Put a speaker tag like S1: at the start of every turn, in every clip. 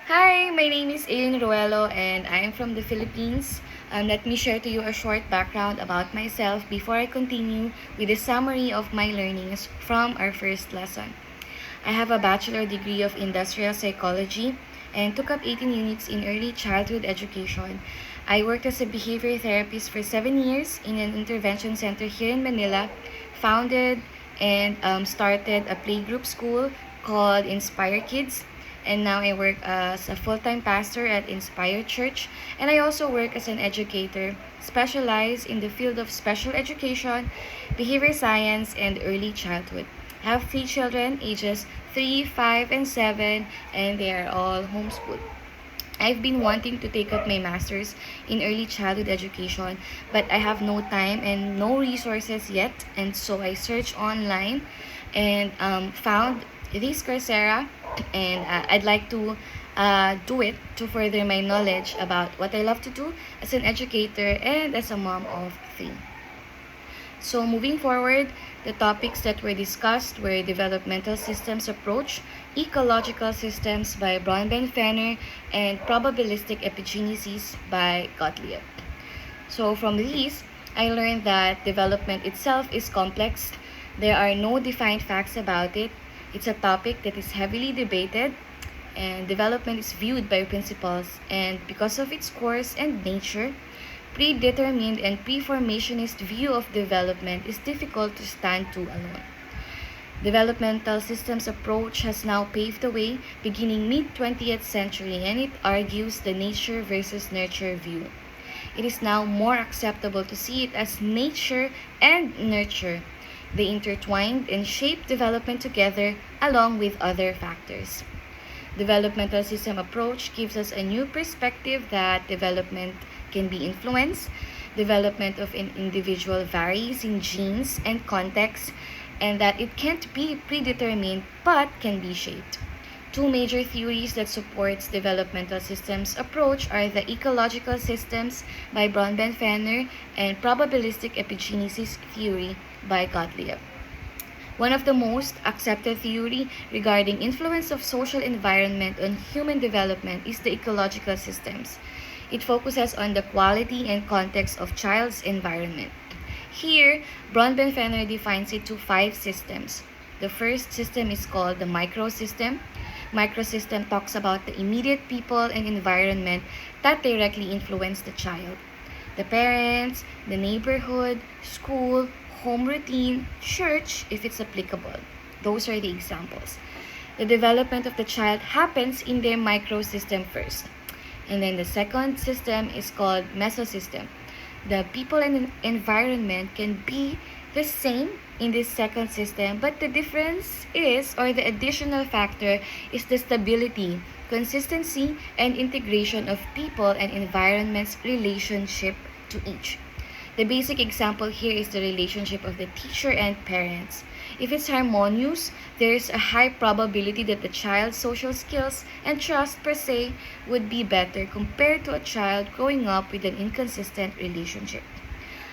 S1: Hi, my name is Aileen Ruelo and I am from the Philippines. Let me share to you a short background about myself before I continue with a summary of my learnings from our first lesson. I have a bachelor degree of industrial psychology and took up 18 units in early childhood education. I worked as a behavior therapist for 7 years in an intervention center here in Manila, founded and started a playgroup school called Inspire Kids. And now I work as a full-time pastor at Inspire Church, and I also work as an educator, specialized in the field of special education, behavior science, and early childhood. I have 3 children, ages 3, 5, and 7, and they are all homeschooled. I've been wanting to take up my master's in early childhood education, but I have no time and no resources yet, and so I searched online and found this Coursera, and I'd like to do it to further my knowledge about what I love to do as an educator and as a mom of 3. So moving forward, the topics that were discussed were Developmental Systems Approach, Ecological Systems by Bronbenfenner, and Probabilistic Epigenesis by Gottlieb. So from these, I learned that development itself is complex. There are no defined facts about it. It's a topic that is heavily debated, and development is viewed by principles, and because of its course and nature, predetermined and preformationist view of development is difficult to stand to alone. Developmental systems approach has now paved the way beginning mid-20th century, and it argues the nature versus nurture view. It is now more acceptable to see it as nature and nurture. They intertwined and shaped development together along with other factors. Developmental system approach gives us a new perspective that development can be influenced. Development of an individual varies in genes and context, and that it can't be predetermined but can be shaped. 2 major theories that supports developmental systems approach are the Ecological Systems by Bronbenfenner and Probabilistic Epigenesis Theory by Gottlieb. One of the most accepted theory regarding influence of social environment on human development is the ecological systems. It focuses on the quality and context of child's environment. Here, Bronbenfenner defines it to 5 systems. The first system is called the Microsystem. Microsystem talks about the immediate people and environment that directly influence the child. The parents, the neighborhood, school, home routine, church, if it's applicable. Those are the examples. The development of the child happens in their microsystem first. And then the second system is called Mesosystem. The people and environment can be the same in this second system, but the difference is, or the additional factor, is the stability, consistency, and integration of people and environment's relationship to each. The basic example here is the relationship of the teacher and parents. If it's harmonious, there is a high probability that the child's social skills and trust per se would be better compared to a child growing up with an inconsistent relationship.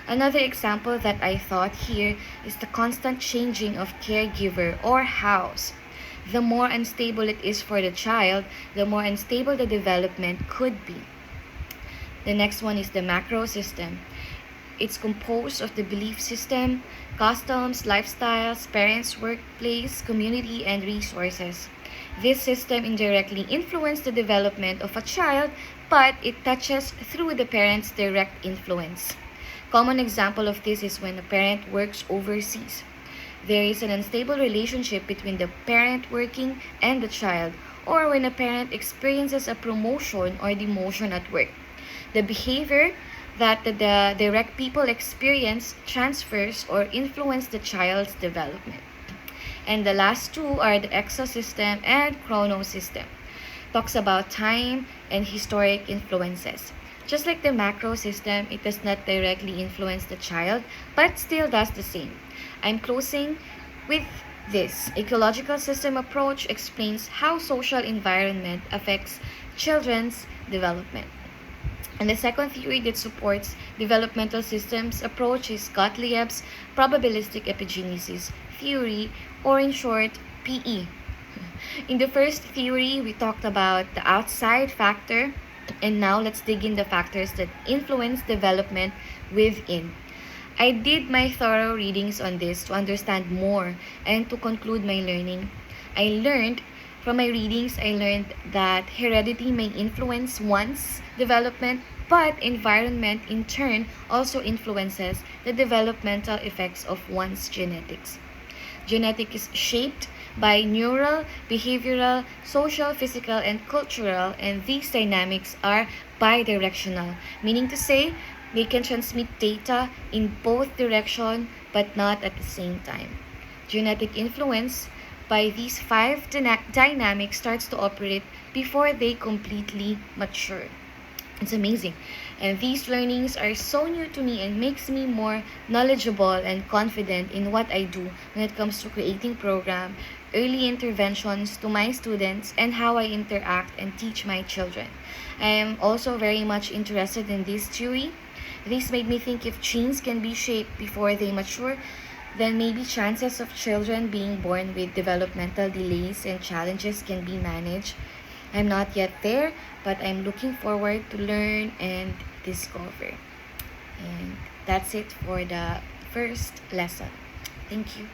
S1: Another example that I thought here is the constant changing of caregiver or house. The more unstable it is for the child, the more unstable the development could be. The next one is the macro system. It's composed of the belief system, customs, lifestyles, parents' workplace, community, and resources. This system indirectly influences the development of a child, but it touches through the parent's direct influence. Common example of this is when a parent works overseas. There is an unstable relationship between the parent working and the child, or when a parent experiences a promotion or demotion at work. The behavior that the direct people experience transfers or influence the child's development. And the last 2 are the exosystem and chronosystem. Talks about time and historic influences. Just like the macro system, it does not directly influence the child, but still does the same. I'm closing with this. Ecological system approach explains how social environment affects children's development. And the second theory that supports developmental systems approach is Gottlieb's probabilistic epigenesis theory, or in short, PE. In the first theory, we talked about the outside factor, and now let's dig in the factors that influence development within. I did my thorough readings on this to understand more and to conclude my learning. From my readings, I learned that heredity may influence one's development, but environment in turn also influences the developmental effects of one's genetics. Genetic is shaped by neural, behavioral, social, physical, and cultural, and these dynamics are bidirectional, meaning to say they can transmit data in both directions but not at the same time. Genetic influence by these five dynamics starts to operate before they completely mature. It's amazing. And these learnings are so new to me and makes me more knowledgeable and confident in what I do when it comes to creating program, early interventions to my students, and how I interact and teach my children. I am also very much interested in this theory. This made me think if genes can be shaped before they mature, then maybe chances of children being born with developmental delays and challenges can be managed. I'm not yet there, but I'm looking forward to learn and discover. And that's it for the first lesson. Thank you.